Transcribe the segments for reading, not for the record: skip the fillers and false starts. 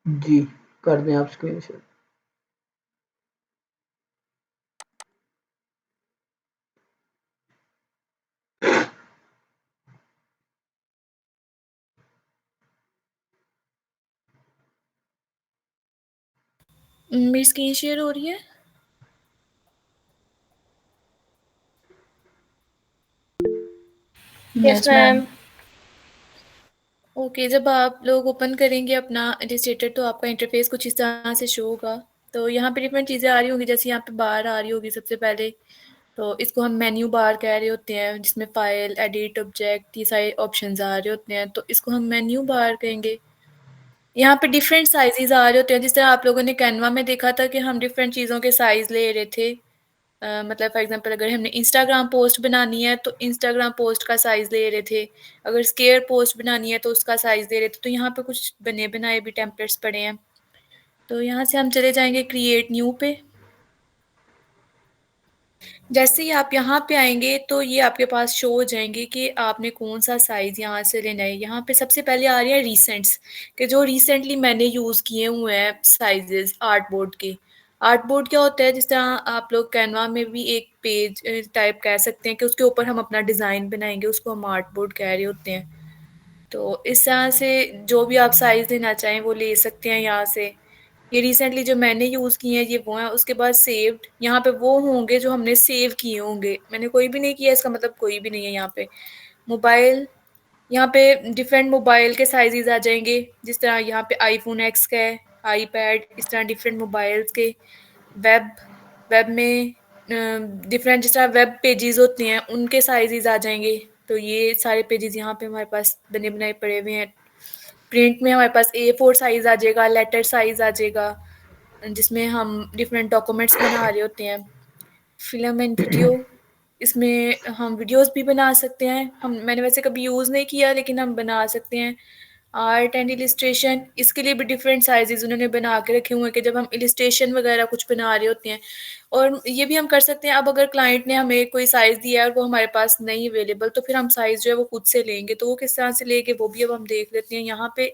जी, कर दें आप स्क्रीन शेयर। मेरी स्क्रीन शेयर हो रही है? Yes ma'am. ओके, जब आप लोग ओपन करेंगे अपना इलस्ट्रेटर तो आपका इंटरफेस कुछ इस तरह से शो होगा। तो यहाँ पे डिफरेंट चीज़ें आ रही होंगी, जैसे यहाँ पे बार आ रही होगी सबसे पहले। तो इसको हम मेन्यू बार कह रहे होते हैं, जिसमें फाइल, एडिट, ऑब्जेक्ट ये सारे ऑप्शंस आ रहे होते हैं, तो इसको हम मेन्यू बार कहेंगे। यहाँ पे डिफरेंट साइजेस आ रहे होते हैं, जिस तरह आप लोगों ने कैनवा में देखा था कि हम डिफरेंट चीज़ों के साइज ले रहे थे। मतलब फॉर एग्जांपल अगर हमने इंस्टाग्राम पोस्ट बनानी है तो इंस्टाग्राम पोस्ट का साइज़ ले रहे थे। अगर स्केयर पोस्ट बनानी है तो उसका साइज़ दे रहे थे। तो यहाँ पे कुछ बने बनाए भी टेम्पलेट्स पड़े हैं। तो यहाँ से हम चले जाएंगे क्रिएट न्यू पे। जैसे ही आप यहाँ पे आएंगे तो ये आपके पास शो हो जाएंगे कि आपने कौन सा साइज़ यहाँ से लेना है। यहाँ पे सबसे पहले आ रही है रिसेंट्स, कि जो रिसेंटली मैंने यूज़ किए हुए हैं साइजेस आर्ट बोर्ड के। आर्ट बोर्ड क्या होता है, जिस तरह आप लोग कैनवा में भी एक पेज टाइप कह सकते हैं कि उसके ऊपर हम अपना डिज़ाइन बनाएंगे, उसको हम आर्ट बोर्ड कह रहे होते हैं। तो इस तरह से जो भी आप साइज़ लेना चाहें वो ले सकते हैं यहाँ से। ये रिसेंटली जो मैंने यूज़ किए हैं ये वो हैं। उसके बाद सेव्ड, यहाँ पे वो होंगे जो हमने सेव किए होंगे। मैंने कोई भी नहीं किया, इसका मतलब कोई भी नहीं है यहाँ पे। मोबाइल, यहाँ पे डिफरेंट मोबाइल के साइजेस आ जाएंगे, जिस तरह यहाँ पे आईफोन एक्स का है, आईपैड, इस तरह डिफरेंट मोबाइल्स के। वेब, वेब में डिफरेंट जिस तरह वेब पेजेस होते हैं उनके साइजेस आ जाएंगे। तो ये सारे पेजेस यहाँ पे हमारे पास बने बनाए पड़े हुए हैं। प्रिंट में हमारे पास A4 साइज आ जाएगा, लेटर साइज आ जाएगा, जिसमें हम डिफरेंट डॉक्यूमेंट्स बना रहे होते हैं। फिल्म एंड वीडियो, इसमें हम वीडियोस भी बना सकते हैं। हम मैंने वैसे कभी यूज़ नहीं किया लेकिन हम बना सकते हैं। आर्ट एंड इलस्ट्रेशन, इसके लिए भी डिफरेंट साइजेस उन्होंने बना के रखे हुए हैं कि जब हम इलस्ट्रेशन वगैरह कुछ बना रहे होते हैं। और ये भी हम कर सकते हैं, अब अगर क्लाइंट ने हमें कोई साइज़ दिया है और वो हमारे पास नहीं अवेलेबल, तो फिर हम साइज़ जो है वो खुद से लेंगे। तो वो किस तरह से लेंगे वो भी अब हम देख लेते हैं। यहाँ पे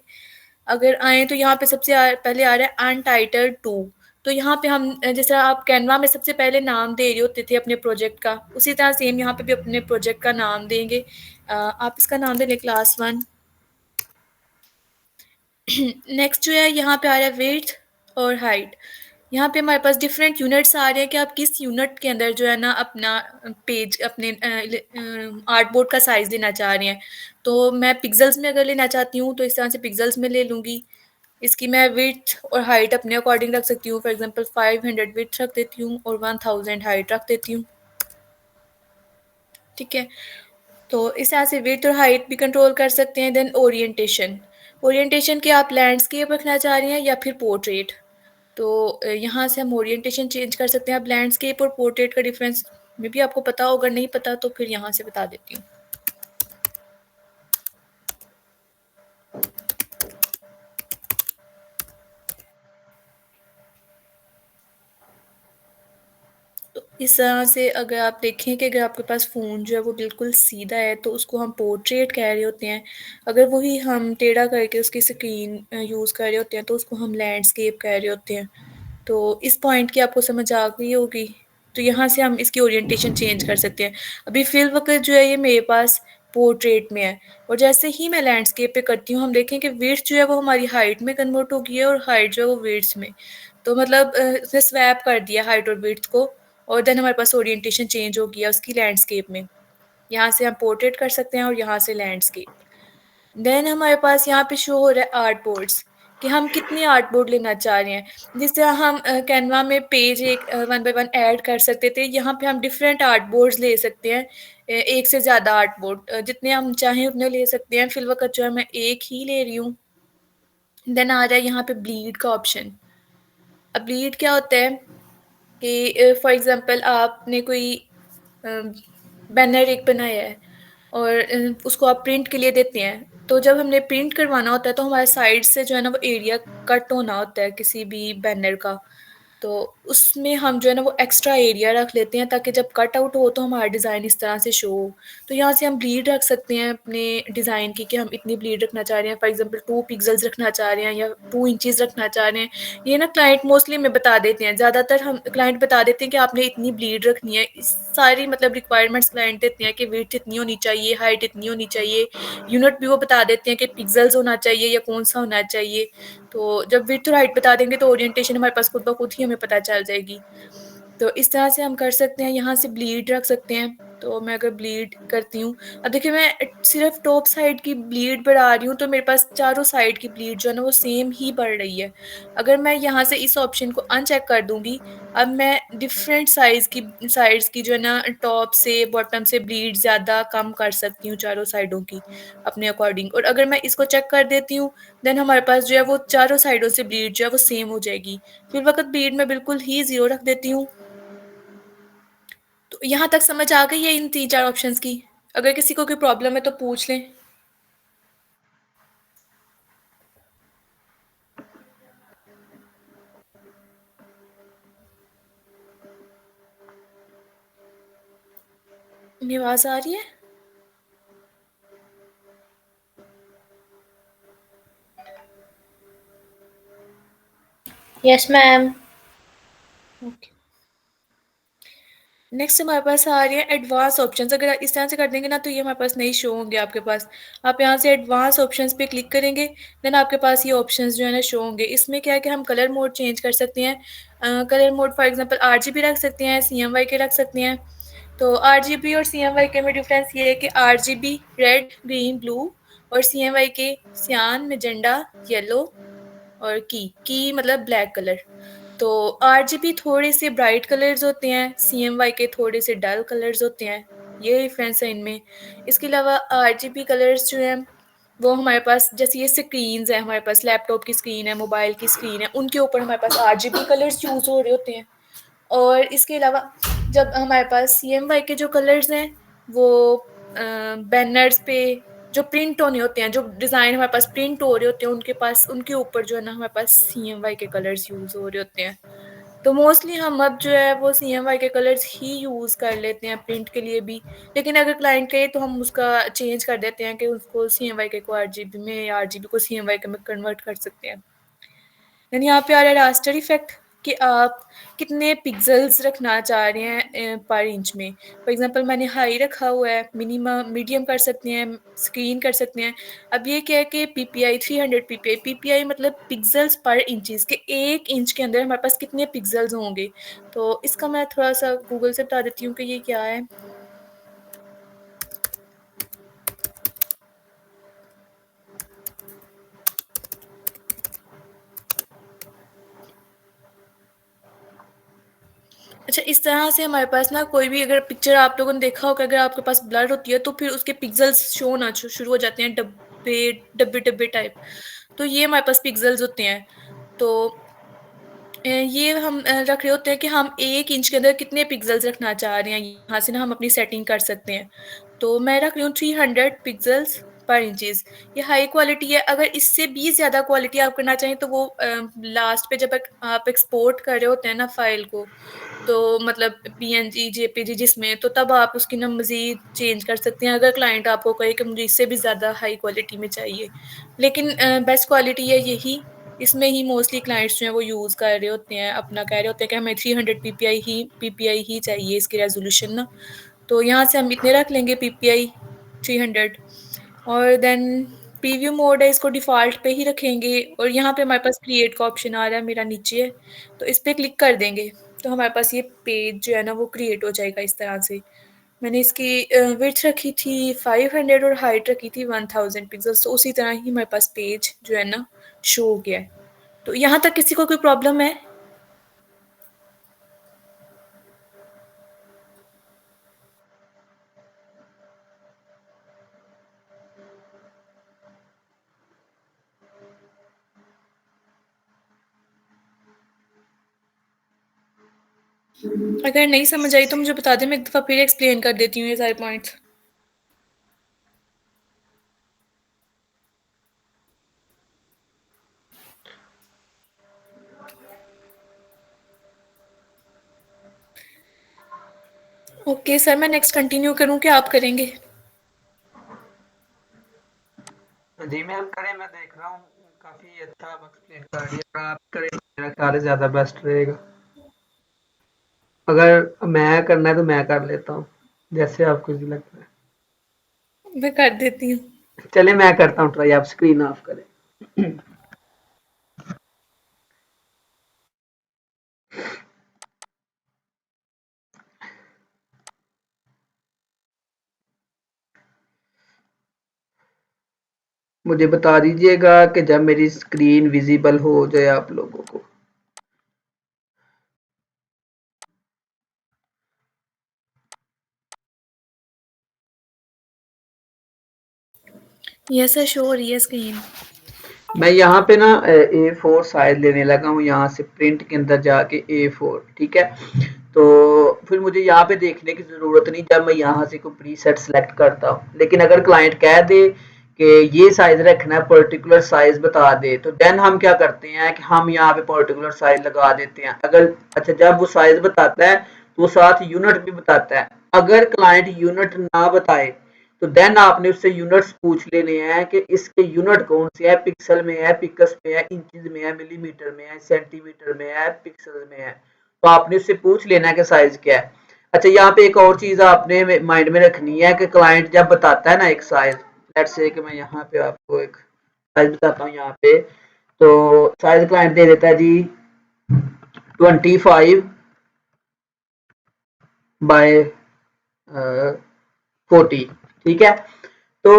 अगर आएँ तो यहाँ पे सबसे पहले आ रहा है अनटाइटल्ड 2। तो यहाँ पे हम जैसे आप कैनवा में सबसे पहले नाम दे रहे होते थे अपने प्रोजेक्ट का, उसी तरह सेम यहाँ पे भी अपने प्रोजेक्ट का नाम देंगे। आप इसका नाम दे लें क्लास 1। नेक्स्ट जो है यहाँ पे आ रहा है विड्थ और हाइट। यहाँ पे हमारे पास डिफरेंट यूनिट्स आ रहे हैं कि आप किस यूनिट के अंदर जो है ना अपना पेज अपने आर्ट बोर्ड का साइज लेना चाह रहे हैं। तो मैं पिक्सल्स में अगर लेना चाहती हूँ तो इस तरह से पिक्सल्स में ले लूँगी। इसकी मैं विड्थ और हाइट अपने अकॉर्डिंग रख सकती हूँ। फॉर एग्जांपल 500 विड्थ रख देती हूँ और 1000 हाइट रख देती हूँ। ठीक है, तो इस तरह से विड्थ और हाइट भी कंट्रोल कर सकते हैं। देन ओरिएंटेशन, ओरिएंटेशन के आप लैंडस्केप रखना चाह रहे हैं या फिर पोर्ट्रेट। तो यहाँ से हम ओरिएंटेशन चेंज कर सकते हैं। अब लैंडस्केप और पोर्ट्रेट का डिफरेंस मे बी आपको पता हो, अगर नहीं पता तो फिर यहाँ से बता देती हूँ। तो इस तरह से अगर आप देखें कि अगर आपके पास फ़ोन जो है वो बिल्कुल सीधा है तो उसको हम पोर्ट्रेट कह रहे होते हैं। अगर वही हम टेढ़ा करके उसकी स्क्रीन यूज़ कर रहे होते हैं तो उसको हम लैंडस्केप कह रहे होते हैं। तो इस पॉइंट की आपको समझ आ गई होगी। तो यहाँ से हम इसकी ओरिएंटेशन चेंज कर सकते हैं। अभी फ़िलवक़्त जो है ये मेरे पास पोर्ट्रेट में है, और जैसे ही मैं लैंडस्केप पे करती हूँ हम देखें कि विड्थ जो है वो हमारी हाइट में कन्वर्ट हो गई है और हाइट जो है वो विड्थ में। तो मतलब उसने स्वैप कर दिया हाइट और विड्थ को, और देन हमारे पास ओरिएंटेशन चेंज हो गया उसकी लैंडस्केप में। यहाँ से हम पोर्ट्रेट कर सकते हैं और यहाँ से लैंडस्केप। देन हमारे पास यहाँ पे शो हो रहा है आर्ट बोर्ड्स, कि हम कितने आर्ट बोर्ड लेना चाह रहे हैं। जिस तरह हम कैनवा में पेज एक 1 बाय 1 ऐड कर सकते थे, यहाँ पे हम डिफरेंट आर्ट बोर्ड्स ले सकते हैं। एक से ज़्यादा आर्ट बोर्ड जितने हम चाहें उतने ले सकते हैं। फ़िलवक़्त जो है मैं एक ही ले रही हूँ। देन आ रहा है यहाँ पे ब्लीड का ऑप्शन। अब ब्लीड क्या होता है कि फॉर एग्ज़ाम्पल आपने कोई अ, बैनर एक बनाया है और उसको आप प्रिंट के लिए देते हैं। तो जब हमने प्रिंट करवाना होता है तो हमारे साइड से जो है ना वो एरिया कट होना होता है किसी भी बैनर का। तो उसमें हम जो है ना वो एक्स्ट्रा एरिया रख लेते हैं ताकि जब कट आउट हो तो हमारा डिज़ाइन इस तरह से शो हो। तो यहाँ से हम ब्लीड रख सकते हैं अपने डिज़ाइन की कि हम इतनी ब्लीड रखना चाह रहे हैं, फॉर एग्ज़ाम्पल 2 पिक्सेल्स रखना चाह रहे हैं या 2 इंचेस रखना चाह रहे हैं। ये ना क्लाइंट मोस्टली हमें बता देते हैं, ज़्यादातर हम क्लाइंट बता देते हैं कि आपने इतनी ब्लीड रखनी है। इस सारी मतलब रिक्वायरमेंट्स क्लाइंट देते हैं कि विड्थ इतनी होनी चाहिए, हाइट इतनी होनी चाहिए, यूनिट भी वो बता देते हैं कि पिक्सेल्स होना चाहिए या कौन-सा होना चाहिए। तो जब विड्थ और हाइट बता देंगे तो ओरिएंटेशन हमारे पास खुद ब खुद ही हमें पता चल जाएगी। तो इस तरह से हम कर सकते हैं, यहाँ से ब्लीड रख सकते हैं। तो मैं अगर ब्लीड करती हूँ, अब देखिए मैं सिर्फ़ टॉप साइड की ब्लीड बढ़ा रही हूँ, तो मेरे पास चारों साइड की ब्लीड जो है ना वो सेम ही बढ़ रही है। अगर मैं यहाँ से इस ऑप्शन को अनचेक कर दूँगी, अब मैं डिफरेंट साइड्स की जो है ना टॉप से बॉटम से ब्लीड ज़्यादा कम कर सकती हूँ चारों साइडों की, अपने अकॉर्डिंग। और अगर मैं इसको चेक कर देती हूँ, देन हमारे पास जो है वो चारों साइडों से ब्लीड जो है वो सेम हो जाएगी। फिर वक़्त ब्लीड मैं बिल्कुल ही 0 रख देती हूँ। तो यहाँ तक समझ आ गई है इन 3-4 ऑप्शंस की? अगर किसी को कोई प्रॉब्लम है तो पूछ लें। मेरी आवाज़ आ रही है? Yes ma'am. ओके। नेक्स्ट हमारे पास आ रही है एडवांस ऑप्शंस। अगर इस तरह से कर देंगे ना तो ये हमारे पास नहीं शो होंगे आपके पास। आप यहाँ से एडवांस ऑप्शंस पे क्लिक करेंगे, देन आपके पास ये ऑप्शंस जो है ना शो होंगे। इसमें क्या है कि हम कलर मोड चेंज कर सकते हैं। Colour mode for example RGB रख सकते हैं, सीएमवाई रख सकते हैं। तो आरजीबी और सीएमवाई में डिफरेंस ये है कि आरजीबी रेड, ग्रीन, ब्लू और सीएमवाई सियान, मैजेंटा, येलो और की मतलब ब्लैक कलर। तो आरजीबी थोड़े से ब्राइट कलर्स होते हैं, सीएमवाई के थोड़े से डल कलर्स होते हैं, ये डिफरेंस है इनमें। इसके अलावा आरजीबी कलर्स जो हैं वो हमारे पास जैसे ये स्क्रीन्स है, हमारे पास लैपटॉप की स्क्रीन है, मोबाइल की स्क्रीन है, उनके ऊपर हमारे पास आरजीबी कलर्स यूज़ हो रहे होते हैं। और इसके अलावा जब हमारे पास सीएमवाई के जो कलर्स हैं वो बैनर्स पे जो प्रिंट होने होते हैं, जो डिज़ाइन हमारे पास प्रिंट हो रहे होते हैं उनके पास, उनके ऊपर जो है ना हमारे पास सीएमवाई के कलर्स यूज़ हो रहे होते हैं। तो मोस्टली हम अब जो है वो सीएमवाई के कलर्स ही यूज़ कर लेते हैं प्रिंट के लिए भी। लेकिन अगर क्लाइंट कहे तो हम उसका चेंज कर देते हैं कि उसको सीएमवाई के को आरजीबी में या आरजीबी को सीएमवाई के में कन्वर्ट कर सकते हैं। देन यहाँ पे आ रहा है रास्टर इफ़ेक्ट कि आप कितने पिक्सेल्स रखना चाह रहे हैं पर इंच में। फॉर एग्ज़ाम्पल मैंने हाई रखा हुआ है, मिनिमम मीडियम कर सकते हैं, स्क्रीन कर सकते हैं। अब ये क्या है कि पीपीआई 300 पीपीआई, पीपीआई मतलब पिक्सेल्स पर इंचेस के 1 इंच के अंदर हमारे पास कितने पिक्सेल्स होंगे। तो इसका मैं थोड़ा-सा गूगल से बता देती हूँ कि ये क्या है। अच्छा, इस तरह से हमारे पास ना कोई भी अगर पिक्चर आप लोगों ने देखा होगा, अगर आपके पास ब्लर होती है तो फिर उसके पिक्सेल्स शो होना शुरू हो जाते हैं, डब्बे डब्बे डब्बे टाइप। तो ये हमारे पास पिक्सेल्स होते हैं। तो ये हम रख रहे होते हैं कि हम 1 इंच के अंदर कितने पिक्सेल्स रखना चाह रहे हैं, यहाँ से ना हम अपनी सेटिंग कर सकते हैं। तो मैं रख रही हूँ 300 पिक्सेल्स पर इंचेस। ये हाई क्वालिटी है, अगर इससे भी ज़्यादा क्वालिटी आप करना चाहें तो वो लास्ट पे जब आप एक्सपोर्ट कर रहे होते हैं ना फ़ाइल को, तो मतलब पीएनजी, जेपीजी जिसमें, तो तब आप उसकी ना मज़ीद चेंज कर सकते हैं, अगर क्लाइंट आपको कहे कि मुझे इससे भी ज़्यादा हाई क्वालिटी में चाहिए। लेकिन बेस्ट क्वालिटी है यही, इसमें ही मोस्टली क्लाइंट्स जो हैं वो यूज़ कर रहे होते हैं, अपना कह रहे होते हैं कि हमें 300 पीपीआई ही चाहिए इसकी रेज़ोल्यूशन ना। तो यहाँ से हम इतने रख लेंगे पीपीआई 300। और देन प्रीव्यू मोड है, इसको डिफ़ॉल्ट पे ही रखेंगे और यहाँ पे हमारे पास क्रिएट का ऑप्शन आ रहा है, मेरा नीचे है, तो इस पे क्लिक कर देंगे। तो हमारे पास ये पेज जो है ना वो क्रिएट हो जाएगा इस तरह से। मैंने इसकी विड्थ रखी थी 500 और हाइट रखी थी 1000 पिक्सेल्स, तो उसी तरह ही हमारे पास पेज जो है ना शो हो गया है। तो यहाँ तक किसी को कोई प्रॉब्लम है? अगर नहीं समझ आई तो मुझे बता दें, मैं एक दफ़ा फिर एक्सप्लेन कर देती हूँ ये सारे पॉइंट्स। ओके सर, मैं नेक्स्ट कंटिन्यू करूँ कि आप करेंगे? जी मैम करें, मैं देख रहा हूँ काफी अच्छा आप एक्सप्लेन कर रही है, आप करें मेरा ख्याल है ज्यादा बेस्ट रहेगा। अगर मैं करना है तो मैं कर लेता हूँ, जैसे आपको इजी लगता है। मैं कर देती हूँ। चले मैं करता हूँ ट्राई, आप स्क्रीन ऑफ करें। मुझे बता दीजिएगा कि जब मेरी स्क्रीन विजिबल हो जाए आप लोगों को। यस सर, शो हो रही है स्क्रीन। मैं यहाँ पे ना A4 साइज लेने लगा हूँ, यहाँ से प्रिंट के अंदर जाके A4, ठीक है। तो फिर मुझे यहाँ पे देखने की ज़रूरत नहीं जब मैं यहाँ से कोई प्रीसेट सेलेक्ट करता हूँ, लेकिन अगर क्लाइंट कह दे कि ये साइज रखना है, पर्टिकुलर साइज बता दे, तो देन हम क्या करते हैं कि हम यहाँ पे पर्टिकुलर साइज लगा देते हैं। अगर अच्छा जब वो साइज बताता है तो वो साथ यूनिट भी बताता है। अगर क्लाइंट यूनिट ना बताए तो देन आपने उससे यूनिट्स पूछ लेने हैं कि इसके यूनिट कौन से है, पिक्सल में है, पिक्स में है, इंचज में है, मिलीमीटर में है, सेंटीमीटर में है, पिक्सल में है। तो आपने उससे पूछ लेना है कि साइज क्या है। अच्छा यहाँ पे एक और चीज आपने माइंड में रखनी है कि क्लाइंट जब बताता है ना एक साइज, लेट्स से कि मैं यहाँ पे आपको एक साइज बताता हूँ यहाँ पे। तो साइज क्लाइंट दे देता है जी 25 बाय 40, ठीक है। तो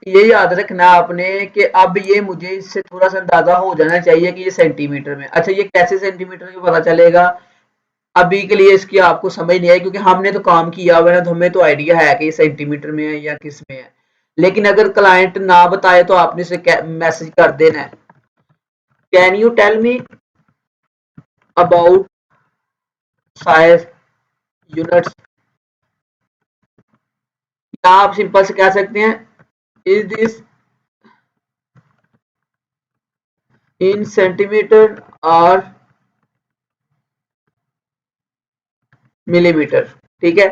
ये याद रखना आपने कि अब ये मुझे इससे थोड़ा सा अंदाजा हो जाना चाहिए कि ये सेंटीमीटर में। अच्छा ये कैसे सेंटीमीटर में पता चलेगा, अभी के लिए इसकी आपको समझ नहीं आई क्योंकि हमने तो काम किया हुआ है ना, तो हमें तो आइडिया है कि ये सेंटीमीटर में है या किस में है। लेकिन अगर क्लाइंट ना बताए तो आपने इसे मैसेज कर देना है, can you tell me about size units. या आप सिंपल से कह सकते हैं इज दिस इन सेंटीमीटर और मिलीमीटर, ठीक है।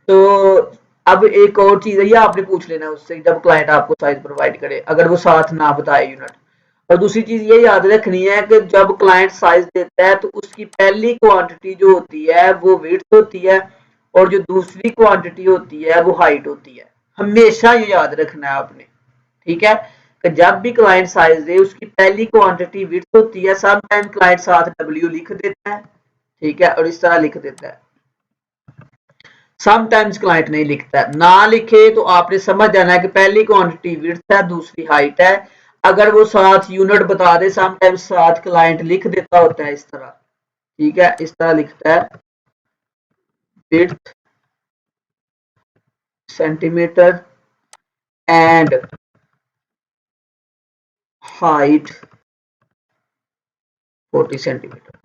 तो अब एक और चीज है, ये आपने पूछ लेना उससे जब क्लाइंट आपको साइज प्रोवाइड करे, अगर वो साथ ना बताए यूनिट। और दूसरी चीज ये याद रखनी है कि जब क्लाइंट साइज देता है तो उसकी पहली क्वांटिटी जो होती है वो विड्थ होती है, और जो दूसरी क्वांटिटी होती है वो हाइट होती है। हमेशा ये याद रखना है आपने, ठीक है। कि जब भी क्लाइंट साइज दे उसकी पहली क्वांटिटी विड्थ होती है, सम टाइम क्लाइंट साथ डब्ल्यू लिख देता है, ठीक है, और इस तरह लिख देता है। समटाइम्स क्लाइंट नहीं लिखता है, ना लिखे तो आपने समझ जाना है कि पहली क्वांटिटी विड्थ है, दूसरी हाइट है। अगर वो साथ यूनिट बता दे, समटाइम्स साथ क्लाइंट लिख देता होता है इस तरह, ठीक है, इस तरह लिखता है width centimetre and height 40 centimetre.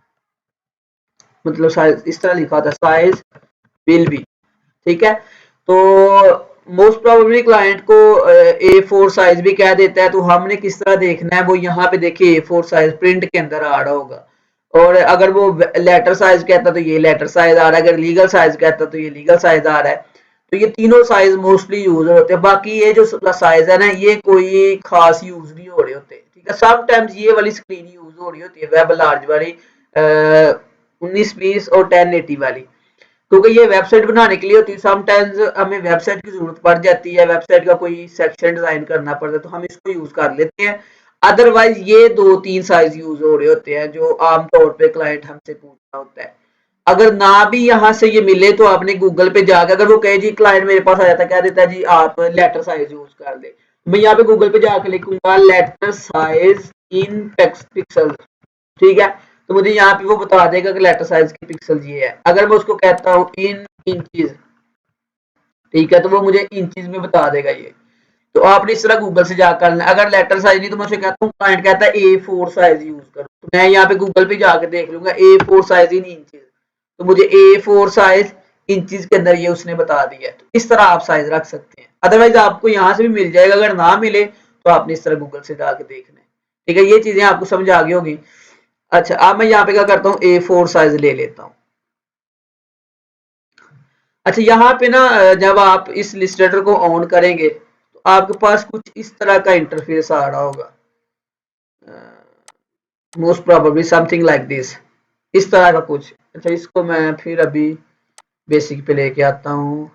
मतलब साइज इस तरह लिखा होता है, साइज विल बी, ठीक है। तो मोस्ट प्रोबेबली क्लाइंट को A4 साइज भी कह देता है, तो हमने किस तरह देखना है, वो यहाँ पे देखिए A4 साइज प्रिंट के अंदर आ रहा होगा। और अगर वो लेटर साइज कहता तो ये लेटर साइज आ रहा है, अगर लीगल साइज कहता तो ये लीगल साइज आ रहा है। तो ये तीनों साइज मोस्टली यूज होते हैं। बाकी ये जो साइज है ना, ये कोई खास यूज नहीं हो रहे होते, ठीक है। समटाइम्स ये वाली स्क्रीन यूज हो रही होती है, वेब लार्ज वाली 1920 और 1080 वाली, क्योंकि ये वेबसाइट बनाने के लिए होती है। समटाइम्स हमें वेबसाइट की जरूरत पड़ जाती है, वेबसाइट का कोई सेक्शन डिजाइन करना पड़ता है, तो हम इसको यूज कर लेते हैं। अदरवाइज ये 2-3 साइज यूज हो रहे होते हैं जो आमतौर पे क्लाइंट हमसे पूछता होता है। अगर ना भी यहाँ से ये मिले तो आपने गूगल पे जाकर, अगर वो कहे जी क्लाइंट मेरे पास आ जाता है, कह देता है जी आप लेटर साइज यूज कर दे, मैं यहाँ पे गूगल पे जाकर लिखूंगा लेटर साइज इन पिक्सल, ठीक है। तो मुझे यहाँ पे वो बता देगा कि लेटर साइज की पिक्सल ये है। अगर मैं उसको कहता हूँ इन इंचज, ठीक है, तो वो मुझे इंचज में बता देगा ये। तो आपने इस तरह गूगल से जाकर करना। अगर लेटर साइज नहीं तो मैं उसे कहता हूँ, क्लाइंट कहता है A4 साइज यूज करो, तो मैं यहाँ पे गूगल पे जाकर देख लूंगा A4 साइज इन इंचज, तो मुझे A4 साइज इंचज के अंदर ये उसने बता दिया है। तो इस तरह आप साइज रख सकते हैं। अदरवाइज आपको यहाँ से भी मिल जाएगा, अगर ना मिले तो आपने इस तरह गूगल से जाकर देखना है, ठीक है। ये चीजें आपको समझ आ गई होगी। अच्छा अब मैं यहाँ पे क्या करता हूँ, A4 साइज ले लेता हूँ। अच्छा यहाँ पे ना जब आप इस इलस्ट्रेटर को ऑन करेंगे तो आपके पास कुछ इस तरह का इंटरफेस आ रहा होगा, most probably something like this, इस तरह का कुछ। अच्छा इसको मैं फिर अभी बेसिक पे लेके आता हूँ,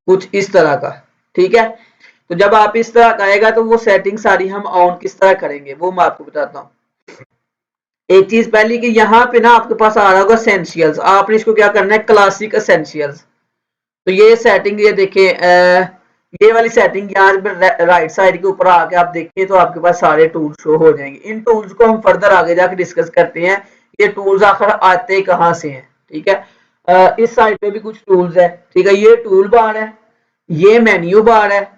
कुछ इस तरह का। ठीक है, तो जब आप इस तरह का आएगा तो वो सेटिंग सारी हम ऑन किस तरह करेंगे वो मैं आपको बताता हूँ। एक चीज पहले कि यहाँ पे ना आपके पास आ रहा होगा एसेंशियल्स, आपने इसको क्या करना है, क्लासिक एसेंशियल्स। तो ये सेटिंग, ये देखिए ये वाली सेटिंग यहाँ पे राइट साइड के ऊपर आके आप देखिए तो आपके पास सारे टूल्स शो हो जाएंगे। इन टूल्स को हम फर्दर आगे जाके डिस्कस करते हैं, ये टूल्स आखिर आते कहाँ से हैं। ठीक है, इस साइड पे भी कुछ टूल्स है। ठीक है, ये टूल बार है, ये मेन्यू बार है,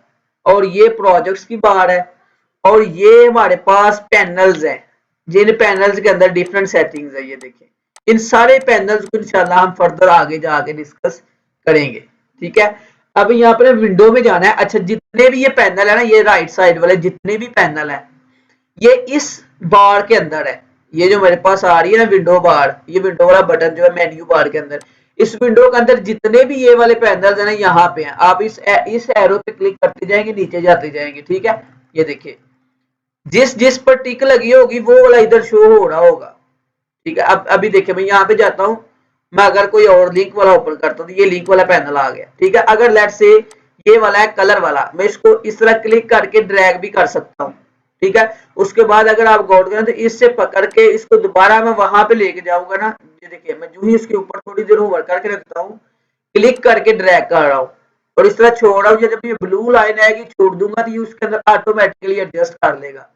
और ये प्रोजेक्ट्स की बार है, और ये हमारे पास पैनल्स हैं, जिन पैनल्स के अंदर डिफरेंट सेटिंग्स है। ये देखिए, इन सारे पैनल्स को इंशाल्लाह हम फर्दर आगे जाके डिस्कस करेंगे। ठीक है, अब यहाँ पर विंडो में जाना है। अच्छा जितने भी ये पैनल है ना, ये राइट साइड वाले जितने भी पैनल है ये इस बार के अंदर है। ये जो मेरे पास आ रही है ना विंडो बार, ये विंडो वाला बटन जो है मेन्यू बार के अंदर, इस विंडो के अंदर जितने भी ये वाले पैनल्स है ना यहाँ पे हैं। आप इस एरो पे क्लिक करते जाएंगे, नीचे जाते जाएंगे। ठीक है, ये देखिए जिस जिस पर टिक लगी होगी वो वाला इधर शो हो रहा होगा। ठीक है, अब अभी देखिए मैं यहाँ पे जाता हूँ, मैं अगर कोई और लिंक वाला ओपन करता हूँ तो ये लिंक वाला पैनल आ गया। ठीक है, अगर लेट्स से ये वाला है कलर वाला, मैं इसको इस तरह क्लिक करके ड्रैग भी कर सकता हूँ। ठीक है, उसके बाद अगर आप गौर करें तो इससे पकड़ के इसको दोबारा मैं वहां पे लेके जाऊंगा ना, ये देखिए मैं जो ही इसके ऊपर थोड़ी देर होवर करके रखता हूँ, क्लिक करके ड्रैग कर रहा हूँ और इस तरह छोड़ रहा हूँ, जब ये ब्लू लाइन आएगी छोड़ दूंगा तो ये उसके अंदर ऑटोमेटिकली एडजस्ट कर लेगा।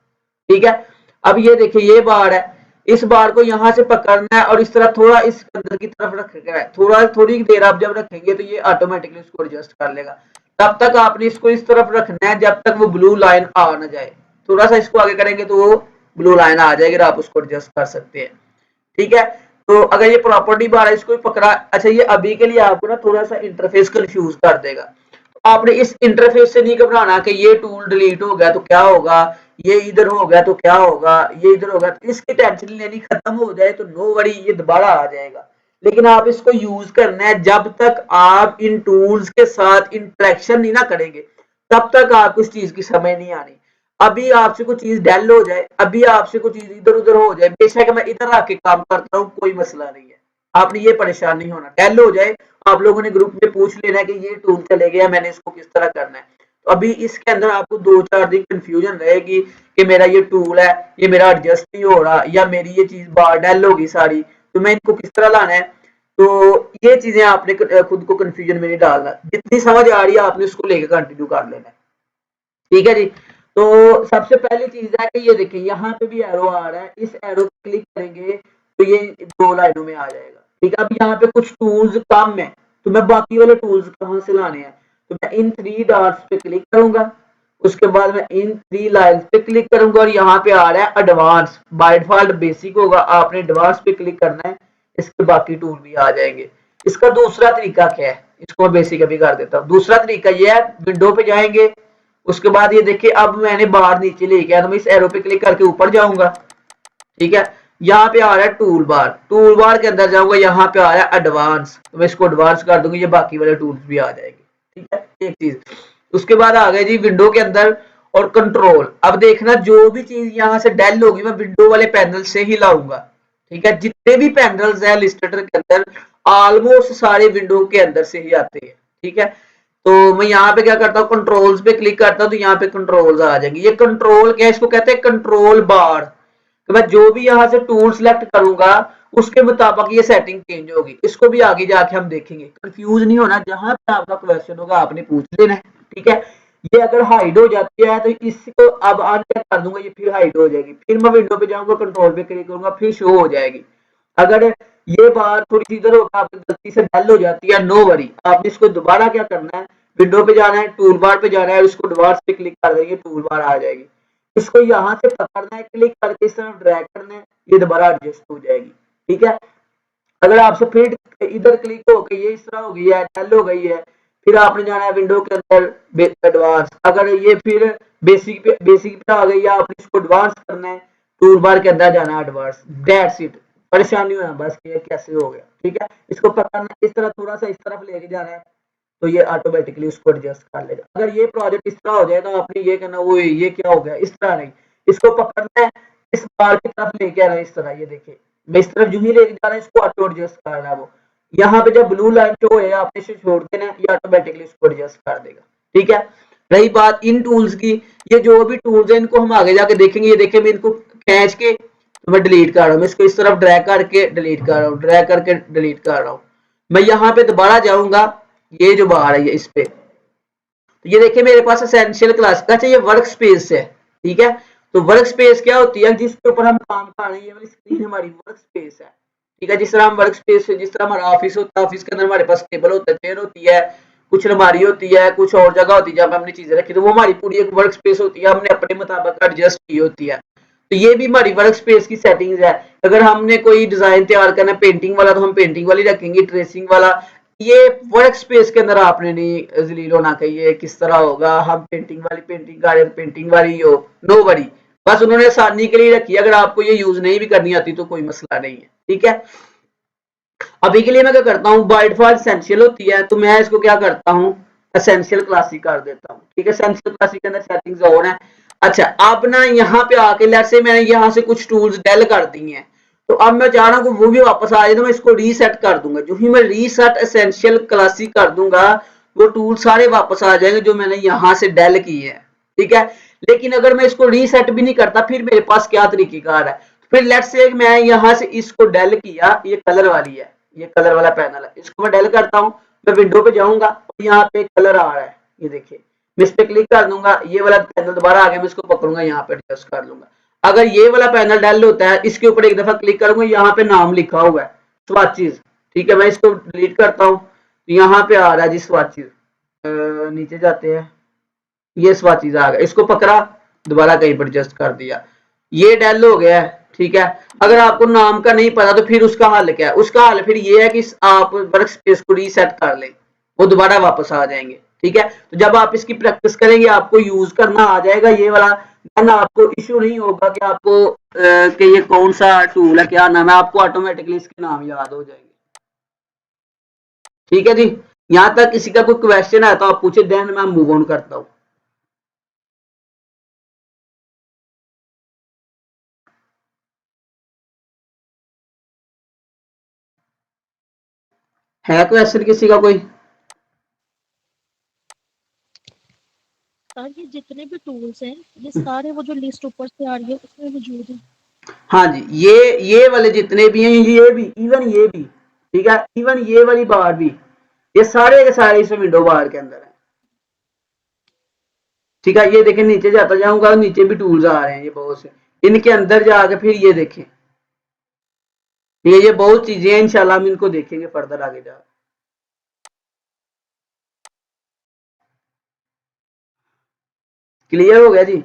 ठीक है, अब ये देखिए ये बार है, इस बार को यहां से पकड़ना है और इस तरह थोड़ा इस अंदर की तरफ रखेगा, थोड़ी देर आप जब रखेंगे तो ये ऑटोमेटिकली इसको एडजस्ट कर लेगा। तब तक आपने इसको इस तरफ रखना है जब तक वो ब्लू लाइन आ ना जाए। थोड़ा सा इसको आगे करेंगे तो वो ब्लू लाइन आ जाएगी और आप उसको एडजस्ट कर सकते हैं। ठीक है, तो अगर ये प्रॉपर्टी बार है इसको पकड़ा। अच्छा ये अभी के लिए आपको ना थोड़ा सा इंटरफेस कंफ्यूज कर देगा, तो आपने इस इंटरफेस से नहीं घबराना कि ये टूल डिलीट हो गया तो क्या होगा, ये इधर हो गया तो क्या होगा, ये इधर हो गया, तो इसकी टेंशन लेनी, खत्म हो जाए तो नो वरी, ये दोबारा आ जाएगा। लेकिन आप इसको यूज करना है जब तक आप इन टूल्स के साथ इंटरेक्शन नहीं ना करेंगे, तब तक आपको इस चीज की समझ नहीं आनी। अभी आपसे कुछ चीज डेल हो जाए, अभी आपसे कुछ चीज इधर उधर हो जाए, बेशक मैं इधर आके काम करता हूँ कोई मसला नहीं है, आपने ये परेशान नहीं होना। डेल हो जाए आप लोगों ने ग्रुप में पूछ लेना है कि ये टूल चले गया, मैंने इसको किस तरह करना है। तो अभी इसके अंदर आपको 2-4 दिन कंफ्यूजन रहेगी कि मेरा ये टूल है, ये मेरा एडजस्ट नहीं हो रहा, या मेरी ये चीज बार डेल होगी सारी, तो मैं इनको किस तरह लाना है। तो ये चीजें आपने खुद को कंफ्यूजन में नहीं डालना, जितनी समझ आ रही है आपने उसको लेकर कंटिन्यू कर लेना है। ठीक है जी, तो सबसे पहली चीज है कि ये देखिए यहाँ पे भी एरो आ रहा है, इस एरो पे क्लिक करेंगे तो ये 2 लाइनों में आ जाएगा। ठीक है, अब यहाँ पे कुछ टूल्स कम है तो मैं बाकी वाले टूल्स कहाँ से लाने हैं, तो मैं इन 3 डॉट्स पे क्लिक करूंगा, उसके बाद मैं इन 3 लाइन्स पे क्लिक करूंगा और यहाँ पे आ रहा है एडवांस, बाय डिफॉल्ट बेसिक होगा, आपने एडवांस पे क्लिक करना है, इसके बाकी टूल भी आ जाएंगे। इसका दूसरा तरीका क्या है, इसको मैं बेसिक अभी कर देता हूँ। दूसरा तरीका ये है, विंडो पे जाएंगे, उसके बाद ये देखिए अब मैंने बार नीचे लेके आया तो मैं इस एरो पे क्लिक करके ऊपर जाऊंगा। ठीक है, यहाँ पे आ रहा है टूल बार, टूल बार के अंदर जाऊंगा, यहाँ पे आ रहा है एडवांस, तो मैं इसको एडवांस कर दूंगी, ये बाकी वाले टूल्स भी आ जाएंगे। ठीक है, एक चीज। उसके बाद आ गए जी विंडो के अंदर और कंट्रोल। अब देखना जो भी चीज यहाँ से डेल होगी मैं विंडो वाले पैनल से ही लाऊंगा। ठीक है, जितने भी पैनल्स हैं इलस्ट्रेटर के अंदर ऑलमोस्ट सारे विंडो के अंदर से ही आते हैं। ठीक है, तो मैं यहाँ पे क्या करता हूँ, कंट्रोल्स पे क्लिक करता हूँ तो यहाँ पे कंट्रोल्स आ जाएंगे। ये कंट्रोल क्या है, इसको कहते हैं कंट्रोल बार। तो मैं जो भी यहाँ से टूल सेलेक्ट करूंगा उसके मुताबिक ये सेटिंग चेंज होगी। इसको भी आगे जाके हम देखेंगे, कंफ्यूज नहीं होना, जहां पे आपका क्वेश्चन होगा आपने पूछ लेना है। ठीक है, ये अगर हाइड हो जाती है तो इसको अब अनचेक कर दूंगा, ये फिर हाइड हो जाएगी, फिर मैं विंडो पे जाऊंगा, कंट्रोल पे क्लिक करूंगा, फिर शो हो जाएगी। अगर ये बार थोड़ी सी इधर होगा आपकी गलती से डल हो जाती है, नो वरी, आपने इसको दोबारा क्या करना है, विंडो पे जाना है, टूल बार पे जाना है और इसको डिवाइस पे क्लिक कर देंगे, टूल बार आ जाएगी। इसको यहाँ से पकड़ना है, क्लिक करके इस तरफ ड्रैग करना है, ये दोबारा एडजस्ट हो जाएगी। ठीक है, अगर आपसे फिर इधर क्लिक हो गई है, इस तरह हो गई है, डल हो गई है, फिर आपने जाना है विंडो के अंदर एडवांस, अगर ये फिर बेसिक पे आ गई है, आपने इसको एडवांस करना है, टूल बार के अंदर जाना है एडवांस, दैट्स इट। परेशान नहीं होना बस कि ये कैसे हो गया, ठीक है। इसको पकड़ना इस तरह, थोड़ा सा इस तरफ लेके जाना है तो ये ऑटोमेटिकली उसको एडजस्ट कर लेगा। अगर ये प्रोजेक्ट इस तरह हो जाए तो आपने ये कहना वो ये क्या हो गया, इस तरह नहीं, इसको पकड़ना है, इस बार की तरफ लेके आना है इस तरह, ये देखिए मैं इस तरफ जो ही लेके जा रहा है इसको ऑटो एडजस्ट करना है वो। यहाँ पे जब ब्लू लाइन शो है आपने इसे छोड़ देना है, ये ऑटोमेटिकली इसको एडजस्ट कर देगा, ठीक है। रही बात इन टूल्स की, ये जो भी टूल्स है इनको हम आगे जाके देखेंगे। ये देखिए मैं इनको खींच के तो मैं डिलीट कर रहा हूँ, मैं इसको इस तरफ ड्रैग करके डिलीट कर रहा हूँ, ड्रैग करके डिलीट कर रहा हूँ। मैं यहाँ पे दोबारा जाऊंगा, ये जो बाहर है इस पे, तो ये देखिए मेरे पास एसेंशियल क्लास का चाहिए वर्क स्पेस है, ठीक है। तो वर्क स्पेस क्या होती है, जिसके ऊपर हम काम कर रहे हैं, ये वाली स्क्रीन हमारी वर्क स्पेस है, ठीक है। जिस तरह हम वर्क स्पेस, जिस तरह हमारा ऑफिस होता है, ऑफिस के अंदर हमारे पास टेबल होता है, चेयर होती है, कुछ अलमारी होती है, कुछ और जगह होती है जहाँ पे हमने चीजें रखी, तो वो हमारी पूरी एक वर्क स्पेस होती है, हमने अपने मुताबिक एडजस्ट की होती है। तो ये भी हमारी वर्क स्पेस की सेटिंग्स है। अगर हमने कोई डिजाइन तैयार करना है पेंटिंग वाला तो हम पेंटिंग वाली रखेंगे, ट्रेसिंग वाला, ये वर्क स्पेस के अंदर आपने नहीं जलील होना चाहिए किस तरह होगा, हम पेंटिंग वाली पेंटिंग कर रहे हैं, पेंटिंग वाली हो, नो वरी, बस उन्होंने आसानी के लिए रखी है। अगर आपको ये यूज नहीं भी करनी आती तो कोई मसला नहीं है, ठीक है। अभी के लिए मैं क्या करता हूँ, बाय डिफॉल्ट एसेंशियल होती है तो मैं इसको क्या करता हूँ, एसेंशियल क्लासिक कर देता हूँ, ठीक है। एसेंशियल क्लासिक के अंदर सेटिंग्स ऑन है। अच्छा अब ना यहाँ पे आके लेट्स से मैंने यहाँ से कुछ टूल्स डेल कर दी हैं, तो अब मैं चाह रहा हूँ वो भी वापस आ जाए, तो मैं इसको रीसेट कर दूंगा। जो ही मैं रीसेट एसेंशियल क्लासिक कर दूंगा वो टूल सारे वापस आ जाएंगे जो मैंने यहाँ से डेल किए हैं, ठीक है। लेकिन अगर मैं इसको रीसेट भी नहीं करता फिर मेरे पास क्या तरीकेकार है, फिर लेट्स से मैं यहाँ से इसको डेल किया, ये कलर वाली है, ये कलर वाला पैनल है, इसको मैं डेल करता हूँ, मैं विंडो पे जाऊंगा और यहाँ पे कलर आ रहा है, ये देखिए मैं इस पे क्लिक कर दूंगा, ये वाला पैनल दोबारा आ गया, मैं इसको पकड़ूंगा यहाँ पे एडजस्ट कर लूंगा। अगर ये वाला पैनल डेल होता है, इसके ऊपर एक दफा क्लिक करूंगा, यहाँ पे नाम लिखा हुआ है स्वाचेस, ठीक है। मैं इसको डिलीट करता हूँ, यहाँ पे आ रहा है जी स्वाचेस, नीचे जाते हैं, ये स्वाचेस आ गया, इसको पकड़ा दोबारा कहीं पर एडजस्ट कर दिया, ये डेल हो गया है, ठीक है। अगर आपको नाम का नहीं पता तो फिर उसका हल क्या है, उसका हल फिर ये है कि आप वर्क स्पेस को रीसेट कर लें, वो दोबारा वापस आ जाएंगे, ठीक है। तो जब आप इसकी प्रैक्टिस करेंगे आपको यूज करना आ जाएगा ये वाला, देन आपको इश्यू नहीं होगा कि आपको कि ये कौन सा टूल है, क्या नाम है, आपको ऑटोमेटिकली इसके नाम याद हो जाएंगे, ठीक है जी। यहाँ तक किसी का कोई क्वेश्चन है तो आप पूछे, देन मैं मूव ऑन करता हूँ। है क्वेश्चन किसी का कोई? सर ये जितने भी टूल्स हैं ये सारे वो जो लिस्ट ऊपर से आ रही है उसमें मौजूद है। हाँ जी, ये वाले जितने भी हैं, ये भी, इवन ये भी, ठीक है, इवन ये वाली बार भी, ये सारे के सारे इस विंडो बार के अंदर है, ठीक है। ये देखें नीचे जाता जाऊंगा, नीचे भी टूल्स आ रहे हैं ये बहुत से, इनके अंदर जाके फिर ये देखें, ये बहुत चीजें हैं, इंशाल्लाह हम इनको देखेंगे फर्दर आगे जा। क्लियर हो गया जी?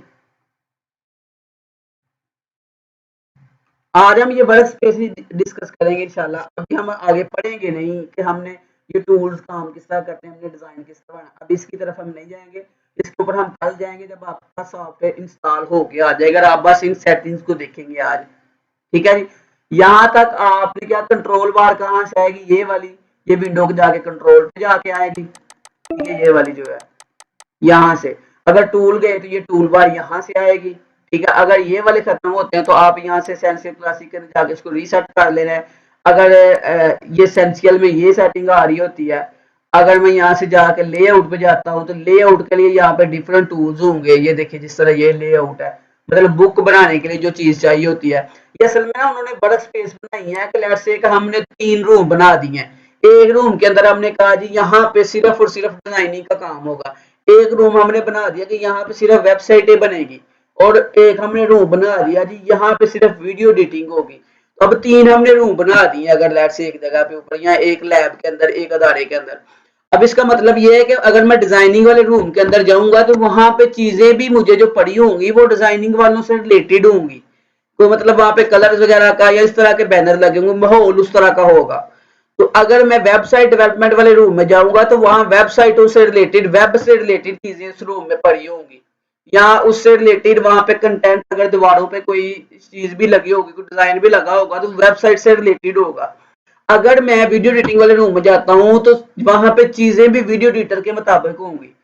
आज हम ये वर्क स्पेस डिस्कस करेंगे इंशाल्लाह। अभी हम आगे पढ़ेंगे नहीं कि हमने ये टूल्स काम किस तरह करते हैं, हमने डिजाइन किस तरह बनाना, अभी इसकी तरफ हम नहीं जाएंगे, इसके ऊपर हम कल जाएंगे जब आपका सॉफ्टवेयर इंस्टॉल हो गया आ जाएगा, आप बस इन सेटिंग्स को देखेंगे आज, ठीक है जी। यहाँ तक आपने क्या, कंट्रोल बार कहाँ से आएगी, ये वाली, ये विंडो को जाके कंट्रोल पे जाके आएगी, ये वाली जो है यहाँ से, अगर टूल गए तो ये टूल बार यहाँ से आएगी, ठीक है। अगर ये वाले खत्म होते हैं तो आप यहाँ से एसेंशियल क्लासिक के अंदर जाके इसको रीसेट कर लेना है। अगर ये एसेंशियल में ये सेटिंग आ रही होती है, अगर मैं यहाँ से जाकर लेआउट पे जाता हूँ तो लेआउट के लिए यहाँ पे डिफरेंट टूल्स होंगे, ये देखिए जिस तरह ये लेआउट है, मतलब बुक बनाने के लिए जो चीज चाहिए होती है, ये असल में ना उन्होंने वर्क स्पेस बनाई है कि लेट्स से हमने 3 रूम बना दिए हैं, एक रूम के अंदर हमने कहा जी यहाँ पे सिर्फ और सिर्फ डिजाइनिंग का काम होगा, एक रूम हमने बना दिया कि यहाँ पे सिर्फ वेबसाइटें बनेगी, और एक हमने रूम बना दिया जी यहाँ पे सिर्फ वीडियो एडिटिंग होगी। तो अब 3 हमने रूम बना दिए अगर लेट्स से एक जगह पे ऊपर, या एक लैब के अंदर, एक अदारे के अंदर। अब इसका मतलब ये है कि अगर मैं डिजाइनिंग वाले रूम के अंदर जाऊंगा तो वहां पे चीजें भी मुझे जो पड़ी होंगी वो डिजाइनिंग वालों से रिलेटेड होंगी, कोई मतलब वहां पे कलर्स वगैरह का या इस तरह के बैनर लगे होंगे, माहौल उस तरह का होगा। तो अगर मैं वेबसाइट डेवलपमेंट वाले रूम में जाऊंगा तो वहां वेबसाइटों से रिलेटेड, वेब से रिलेटेड चीजें उस रूम में पड़ी होंगी, या उससे रिलेटेड वहां पे कंटेंट, अगर दीवारों पे कोई चीज भी लगी होगी, कोई डिजाइन भी लगा होगा तो वेबसाइट से रिलेटेड होगा। अगर मैं वीडियो एडिटिंग वाले रूम में जाता हूँ तो वहां पे चीजें भी वीडियो एडिटर के मुताबिक होंगी।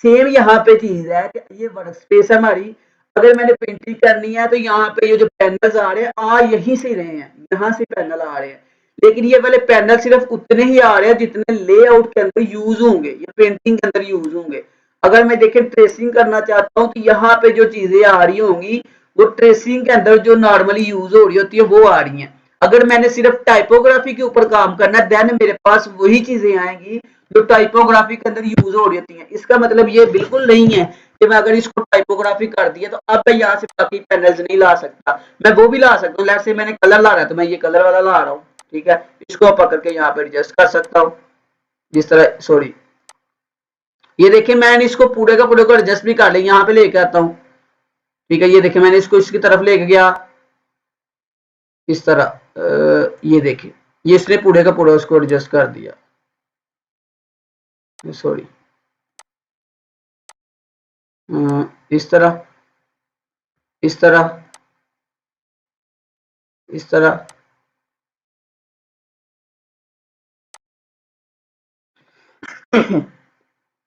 सेम यहाँ पे चीज है कि ये वर्क स्पेस है हमारी, अगर मैंने पेंटिंग करनी है तो यहाँ पे ये जो पैनल्स आ रहे हैं आ यहीं से रहे हैं, यहाँ से पैनल आ रहे हैं, लेकिन ये वाले पैनल सिर्फ उतने ही आ रहे हैं जितने लेआउट के अंदर यूज होंगे या पेंटिंग के अंदर यूज होंगे। अगर मैं देखें ट्रेसिंग करना चाहता हूँ तो यहाँ पे जो चीजें आ रही होंगी वो ट्रेसिंग के अंदर जो नॉर्मली यूज हो रही होती है वो आ रही हैं। अगर मैंने सिर्फ टाइपोग्राफी के ऊपर काम करना है देन मेरे पास वही चीजें आएंगी जो टाइपोग्राफी के अंदर यूज हो रही होती हैं। इसका मतलब ये बिल्कुल नहीं है कि मैं अगर इसको टाइपोग्राफी कर दिया तो अब मैं यहाँ से बाकी पैनल्स नहीं ला सकता, मैं वो भी ला सकता हूँ। लेट्स से मैंने कलर ला रहा है तो मैं ये कलर वाला ला रहा हूँ, ठीक है, इसको पकड़ के यहाँ पे एडजस्ट कर सकता हूँ जिस तरह, सॉरी ये देखिए मैंने इसको पूरे का पूरे को एडजस्ट भी कर लिया, यहाँ पे लेके आता हूँ, ठीक है, ये देखिए मैंने इसको इसकी तरफ लेके गया इस तरह, ये देखिए ये इसने पूरे का पूरा उसको एडजस्ट कर दिया, सॉरी इस तरह इस तरह इस तरह,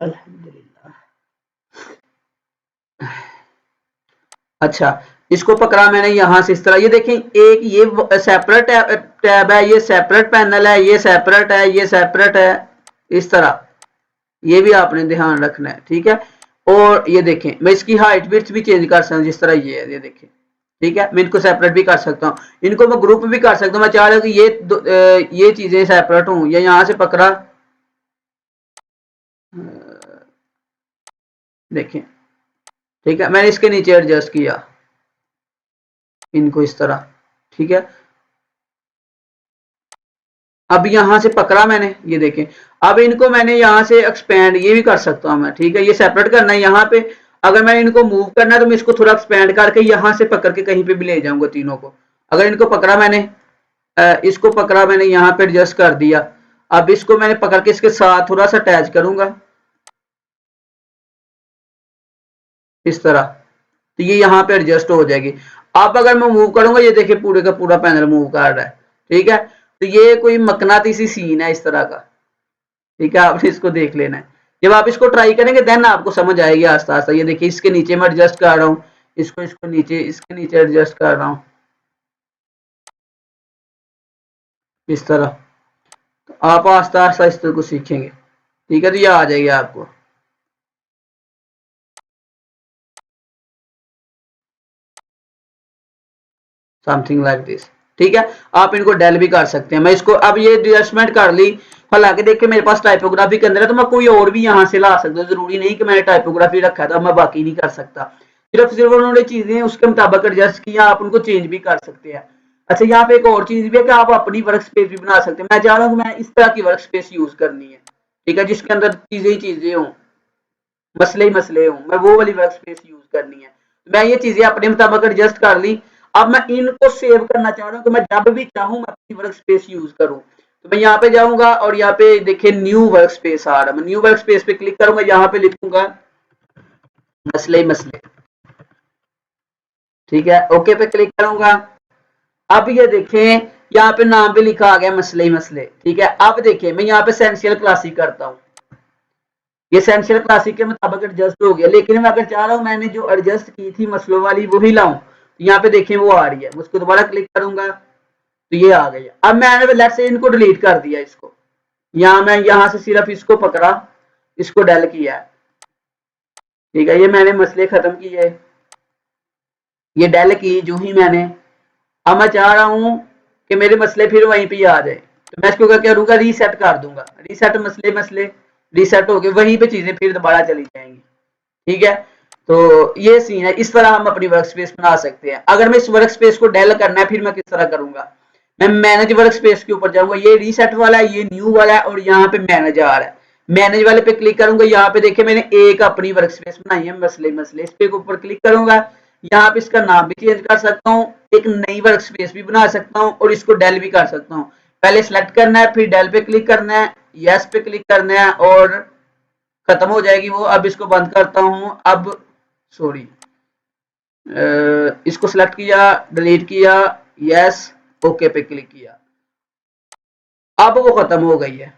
अल्हम्दुलिल्लाह। अच्छा इसको पकड़ा मैंने यहाँ से इस तरह, ये देखें एक ये सेपरेट टैब है, ये सेपरेट पैनल है, ये सेपरेट है, ये सेपरेट है, इस तरह ये भी आपने ध्यान रखना है, ठीक है। और ये देखें मैं इसकी हाइट विड्थ भी चेंज कर सकता हूँ जिस तरह ये है, ये देखें, ठीक है, मैं इनको सेपरेट भी कर सकता हूँ, इनको मैं ग्रुप भी कर सकता हूँ। मैं चाह रहा हूँ कि ये चीजें सेपरेट हूँ, या यहाँ से पकड़ा, देखें, ठीक है, मैंने इसके नीचे एडजस्ट किया इनको इस तरह, ठीक है। अब यहां से पकड़ा मैंने, ये देखें, अब इनको मैंने यहां से एक्सपेंड ये भी कर सकता हूं मैं, ठीक है, ये सेपरेट करना है यहाँ पे। अगर मैंने इनको मूव करना है तो मैं इसको थोड़ा एक्सपेंड करके यहां से पकड़ के कहीं पे भी ले जाऊंगा तीनों को। अगर इनको पकड़ा मैंने, इसको पकड़ा मैंने यहाँ पे एडजस्ट कर दिया, अब इसको मैंने पकड़ के इसके साथ थोड़ा सा अटैच करूंगा इस तरह, तो ये यहाँ पे एडजस्ट हो जाएगी। अब अगर मैं मूव करूंगा ये देखिए पूरे का पूरा पैनल मूव कर रहा है, ठीक है। तो ये कोई मकनातीसी सीन है इस तरह का, ठीक है, आपने इसको देख लेना है। जब आप इसको ट्राई करेंगे देन आपको समझ आएगी आस्ता आस्ता। ये देखिए इसके नीचे मैं एडजस्ट कर रहा हूँ, इसको इसको नीचे इसके नीचे एडजस्ट कर रहा हूँ इस तरह, तो आप आस्ता आस्ता इस तरह को सीखेंगे, ठीक है, तो ये आ जाएगी आपको समथिंग लाइक दिस, ठीक है। आप इनको डेल भी कर सकते हैं। मैं इसको अब ये एडजस्टमेंट कर ली, हालांकि देखिए मेरे पास टाइपोग्राफी के अंदर है तो मैं कोई और भी यहाँ से ला सकता हूँ, जरूरी नहीं कि मैंने टाइपोग्राफी रखा है तो मैं बाकी नहीं कर सकता। सिर्फ सिर्फ उन्होंने चीजें उसके मुताबिक एडजस्ट किया, आप उनको चेंज भी कर सकते हैं। अच्छा यहाँ पे एक और चीज भी है कि आप अपनी वर्क स्पेस भी बना सकते हैं। मैं चाह रहा हूँ कि मैं इस तरह की वर्क स्पेस यूज करनी है, ठीक है, जिसके अंदर चीजें ही चीजें हों, मसले ही मसले हों, मैं वो वाली वर्क स्पेस यूज करनी है। मैं ये चीजें अपने मुताबिक एडजस्ट कर ली। अब मैं इनको सेव करना चाह रहा हूँ कि मैं जब भी चाहूँ मैं अपनी वर्क स्पेस यूज करूँ, तो मैं यहाँ पे जाऊंगा और यहाँ पे देखिए न्यू वर्क स्पेस आ रहा है, मैं न्यू वर्क स्पेस पे क्लिक करूंगा, यहाँ पे लिखूंगा मसले ही मसले, ठीक है, ओके पे क्लिक करूंगा। अब ये देखें यहाँ पे नाम भी लिखा आ गया मसले ही मसले, ठीक है। अब देखिए मैं यहाँ पे एसेंशियल क्लासिक करता हूँ, ये एसेंशियल क्लासिक के मुताबिक एडजस्ट हो गया, लेकिन मैं अगर चाह रहा हूँ मैंने जो एडजस्ट की थी मसलों वाली वही लाऊं, तो यहाँ पे देखिए वो आ रही है, उसको दोबारा क्लिक करूंगा तो ये आ गई। अब मैंने लेट्स से इनको डिलीट कर दिया, इसको यहाँ मैं यहाँ से सिर्फ इसको पकड़ा, इसको डेल किया है, ठीक है, ये मैंने मसले खत्म किए, ये डेल की जो ही मैंने। अब मैं चाह रहा हूँ कि मेरे मसले फिर वहीं पे आ जाए, तो मैं इसको क्या करूंगा, रीसेट कर दूंगा, रीसेट मसले मसले रीसेट हो गए, वहीं पे चीजें फिर दोबारा चली जाएंगी, ठीक है। तो ये सीन है, इस तरह हम अपनी वर्क स्पेस बना सकते हैं। अगर मैं इस वर्क स्पेस को डेल करना है फिर मैं किस तरह करूंगा, मैं मैनेज वर्क स्पेस के ऊपर जाऊंगा, ये रीसेट वाला है, ये न्यू वाला है, और यहाँ पे मैनेज आ रहा है, मैनेज वाले पे क्लिक करूंगा, यहाँ पे देखिए मैंने एक अपनी वर्क स्पेस बनाई है मसले मसले, इस पे ऊपर क्लिक करूंगा, यहाँ पे इसका नाम भी चेंज कर सकता हूँ, एक नई वर्क स्पेस भी बना सकता हूँ और इसको डेल भी कर सकता हूँ। पहले सेलेक्ट करना है, फिर डेल पे क्लिक करना है, यस पे क्लिक करना है और खत्म हो जाएगी वो। अब इसको बंद करता हूँ। अब सॉरी, इसको सिलेक्ट किया, डिलीट किया, यस, ओके पे क्लिक किया, अब वो खत्म हो गई है।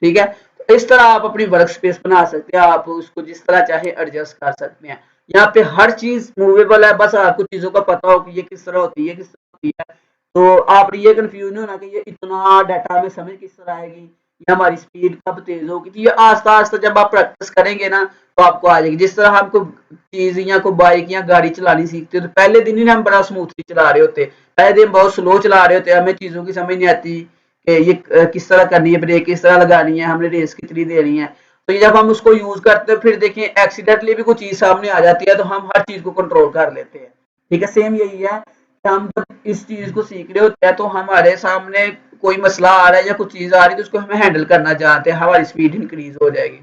ठीक है, तो इस तरह आप अपनी वर्क स्पेस बना सकते हैं, आप उसको जिस तरह चाहे एडजस्ट कर सकते हैं। यहाँ पे हर चीज मूवेबल है, बस आपको चीजों का पता हो कि ये किस तरह होती है, किस तरह होती है। तो आप ये कंफ्यूज नहीं होना कि ये इतना डाटा में समझ किस तरह आएगी, या हमारी स्पीड कब तेज होगी। तो ये आस्ता आस्ता जब आप प्रैक्टिस करेंगे ना तो आपको आ जाएगी। जिस तरह हमको चीज या कोई बाइक या गाड़ी चलानी सीखते हो तो पहले दिन ही हम बड़ा स्मूथली चला रहे होते, पहले दिन बहुत स्लो चला रहे होते, हमें चीजों की समझ नहीं आती कि ये किस तरह करनी है, ब्रेक किस तरह लगानी है, हमने रेस कितनी देनी है। तो जब हम उसको यूज करते हैं फिर देखिए एक्सीडेंटली भी कुछ चीज सामने आ जाती है तो हम हर चीज को कंट्रोल कर लेते हैं। ठीक है, सेम यही है कि हम जब इस चीज को सीख रहे होते हैं तो हमारे सामने कोई मसला आ रहा है या कुछ चीज आ रही है तो उसको हमें हैंडल करना चाहते हैं, हमारी स्पीड इंक्रीज हो जाएगी।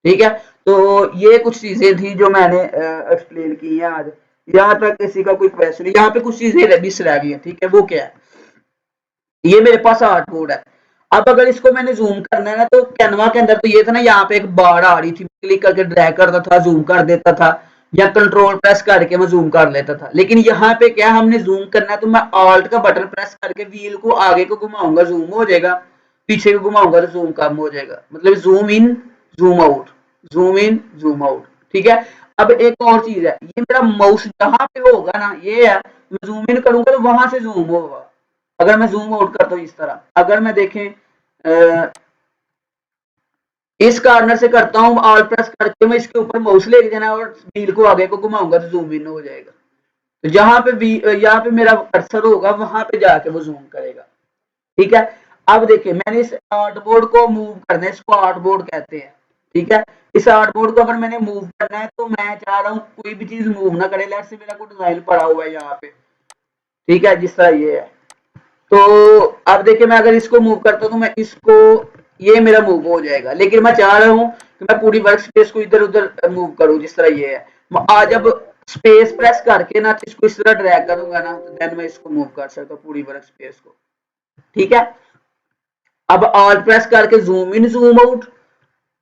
ठीक है, तो ये कुछ चीजें थी जो मैंने एक्सप्लेन की है आज। यहाँ तक किसी का कोई क्वेश्चन? यहाँ पे कुछ चीजें मिस रह गई है। ठीक है, वो क्या है? ये मेरे पास आर्ट बोर्ड है। अब अगर इसको मैंने जूम करना है ना तो कैनवा के अंदर तो ये था ना, यहाँ पे एक बार आ रही थी, क्लिक करके ड्रैग करता था, जूम कर देता था, या कंट्रोल प्रेस करके मैं जूम कर लेता था। लेकिन यहाँ पे क्या, हमने जूम करना है तो मैं ऑल्ट का बटन प्रेस करके व्हील को आगे को घुमाऊंगा, जूम हो जाएगा, पीछे को घुमाऊंगा तो जूम कम हो जाएगा। मतलब zoom in, zoom out, zoom in, zoom out. ठीक है, अब एक और चीज है, ये मेरा माउस जहां पे होगा ना, ये है, मैं जूम इन करूंगा तो वहां से जूम होगा। अगर मैं जूम आउट करता हूँ इस तरह, अगर मैं देखें इस कॉर्नर से करता हूँ ऑल प्रेस करके, मैं इसके ऊपर माउस ले जाना और व्हील को आगे को घुमाऊंगा तो जूम इन हो जाएगा। तो जहां पे यहाँ पे मेरा कर्सर होगा वहां पे जाके वो जूम करेगा। ठीक है, अब देखिए मैंने इस आर्टबोर्ड को मूव करना है, इसको आर्टबोर्ड कहते हैं। ठीक है, इस आर्टबोर्ड को अगर मैंने मूव करना है तो मैं चाह रहा हूँ कोई भी चीज मूव ना करे, लेट्स से मेरा कोई डिजाइन पड़ा हुआ है यहाँ पे। ठीक है, जिस तरह ये है, तो अब देखिए मैं अगर इसको मूव करता हूँ तो मैं इसको, ये मेरा मूव हो जाएगा। लेकिन मैं चाह रहा हूँ कि मैं पूरी वर्क स्पेस को इधर उधर मूव करूँ जिस तरह ये है। आज जब स्पेस प्रेस करके ना इसको इस तरह ड्रैग करूंगा ना तो देन मैं इसको मूव कर सकता हूँ पूरी वर्क स्पेस को। ठीक है, अब ऑल प्रेस करके जूम इन, जूम आउट,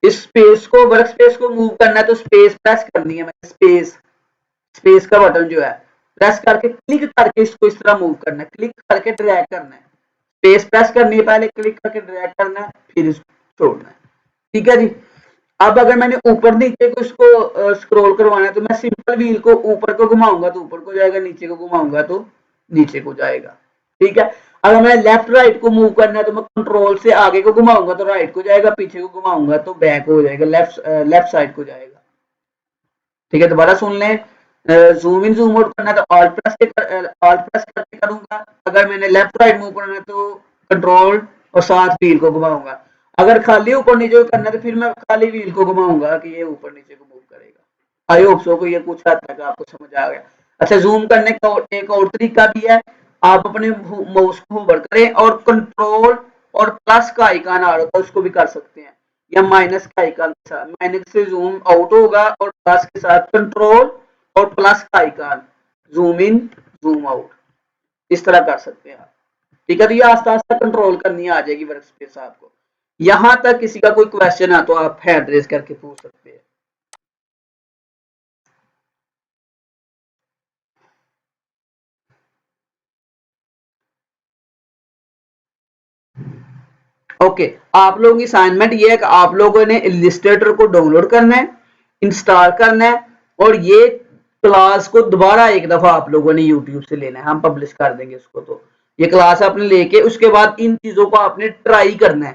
इस स्पेस को, वर्क स्पेस को मूव करना है तो स्पेस प्रेस करनी है, मैं स्पेस का बटन जो है प्रेस करके क्लिक करके इसको इस तरह मूव करना है, क्लिक करके ड्रैग करना है, स्पेस प्रेस करनी है पहले, क्लिक करके ड्रैग करना है, फिर इसको छोड़ना है। ठीक है जी, अब अगर मैंने ऊपर नीचे को इसको स्क्रॉल करवाना है तो मैं सिंपल व्हील को ऊपर को घुमाऊंगा तो ऊपर को जाएगा, नीचे को घुमाऊंगा तो नीचे को जाएगा। ठीक है, अगर मैं लेफ्ट राइट को मूव करना है तो मैं कंट्रोल से आगे को घुमाऊंगा तो राइट को जाएगा, पीछे को घुमाऊंगा तो बैक हो जाएगा, लेफ्ट साइड को जाएगा। ठीक है, दोबारा सुन लें, जूम इन जूम आउट करना है तो ऑल्ट प्रेस करके करूंगा, अगर मैंने लेफ्ट राइट मूव करना है तो कंट्रोल और साथ व्हील को घुमाऊंगा, अगर खाली ऊपर नीचे करना है तो फिर मैं खाली व्हील को घुमाऊंगा कि ये ऊपर नीचे को मूव करेगा। आई होप सो को ये कुछ हद तक आपको समझ आ गया। अच्छा, जूम करने का एक और तरीका भी है, आप अपने माउस को होवर करें और कंट्रोल और प्लस का आइकन आ रहा है उसको भी कर सकते हैं, या माइनस का आइकन के साथ, माइनस से जूम आउट होगा और प्लस के साथ कंट्रोल और प्लस का icon, zoom in, zoom out, इस तरह कर सकते हैं आप। ठीक है, तो ये आस्ता आस्ता कंट्रोल करनी आ जाएगी वर्क स्पेस आपको। यहां तक किसी का कोई क्वेश्चन है तो आप हैंड रेज करके पूछ सकते हैं। ओके, आप लोगों की असाइनमेंट ये है कि आप लोगों ने इलस्ट्रेटर को डाउनलोड करना है, इंस्टॉल करना है, और ये क्लास को दोबारा एक दफा आप लोगों ने यूट्यूब से लेना है, हम पब्लिश कर देंगे उसको। तो ये क्लास आपने लेके उसके बाद इन चीजों को आपने ट्राई करना है।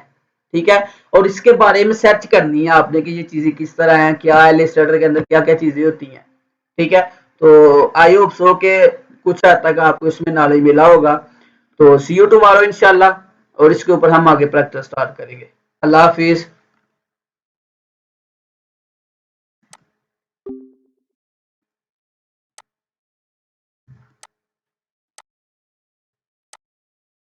ठीक है, और इसके बारे में सर्च करनी है आपने कि ये चीजें किस तरह हैं, क्या है इलस्ट्रेटर के अंदर, क्या क्या चीजें होती हैं। ठीक है, तो आई होप सो के कुछ हद तक आपको इसमें नॉलेज मिला होगा। तो सी यू टुमारो इंशाल्लाह, और इसके ऊपर हम आगे प्रैक्टिस स्टार्ट करेंगे। अल्लाह हाफिज।